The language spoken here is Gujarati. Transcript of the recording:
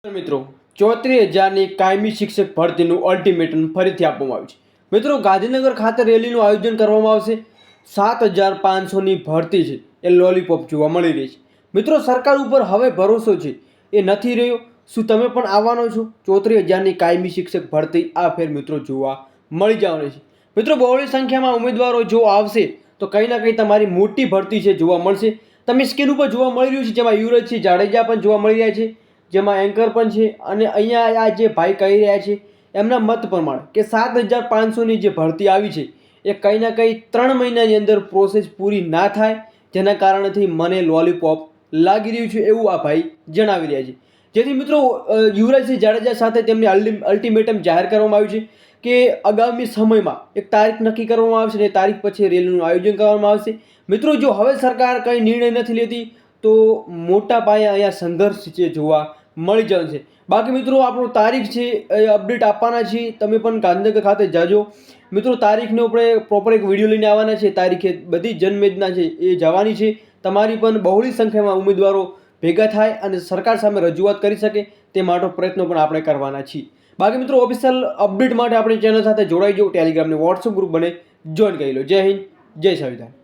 મિત્રો 34,000ની કાયમી શિક્ષક ભરતીનું અલ્ટિમેટમ ફરીથી આપવામાં આવ્યું છે। મિત્રો ગાંધીનગર ખાતે રેલીનું આયોજન કરવામાં આવશે। 7,500ની ભરતી છે એ લોલીપોપ જોવા મળી રહી છે। મિત્રો સરકાર ઉપર હવે ભરોસો છે એ નથી રહ્યો। શું તમે પણ આવવાનો છો? 34,000ની કાયમી શિક્ષક ભરતી આ ફેર મિત્રો જોવા મળી જવાની છે। મિત્રો બહોળી સંખ્યામાં ઉમેદવારો જો આવશે તો કંઈ ના કંઈ તમારી મોટી ભરતી છે જોવા મળશે। તમે સ્ક્રીન ઉપર જોવા મળી રહ્યું છે જેમાં યુવરાજસિંહ જાડેજા પણ જોવા મળી રહ્યા છે, જેમાં એન્કર પણ છે અને અહીંયા આ જે ભાઈ કહી રહ્યા છે એમના મત પ્રમાણે કે 7,500ની જે ભરતી આવી છે એ કંઈ ના કંઈ 3 મહિનાની અંદર પ્રોસેસ પૂરી ના થાય, જેના કારણેથી મને લોલીપોપ લાગી રહ્યું છે એવું આ ભાઈ જણાવી રહ્યા છે। જેથી મિત્રો યુવરાજસિંહ જાડેજા સાથે તેમની અલ્ટિમેટમ જાહેર કરવામાં આવ્યું છે કે આગામી સમયમાં એક તારીખ નક્કી કરવામાં આવશે અને તારીખ પછી રેલીનું આયોજન કરવામાં આવશે। મિત્રો જો હવે સરકાર કંઈ નિર્ણય નથી લેતી તો મોટા પાયે અહીંયા સંઘર્ષ છે જોવા મળી જશે। બાકી મિત્રો આપણો તારીખ છે એ અપડેટ આપવાના છીએ, તમે પણ ગાંધીનગર ખાતે જાજો। મિત્રો તારીખનો આપણે પ્રોપર એક વિડીયો લઈને આવવાના છે। તારીખે બધી જનમેદના છે એ જવાની છે, તમારી પણ બહોળી સંખ્યામાં ઉમેદવારો ભેગા થાય અને સરકાર સામે રજૂઆત કરી શકે તે માટે પ્રયત્નો પણ આપણે કરવાના છીએ। બાકી મિત્રો ઓફિશિયલ અપડેટ માટે આપણી ચેનલ સાથે જોડાઈ જાઓ, ટેલિગ્રામની વોટ્સઅપ ગ્રુપ બને જોઈન કરી લો। જય હિન્દ, જય સંવિધાન।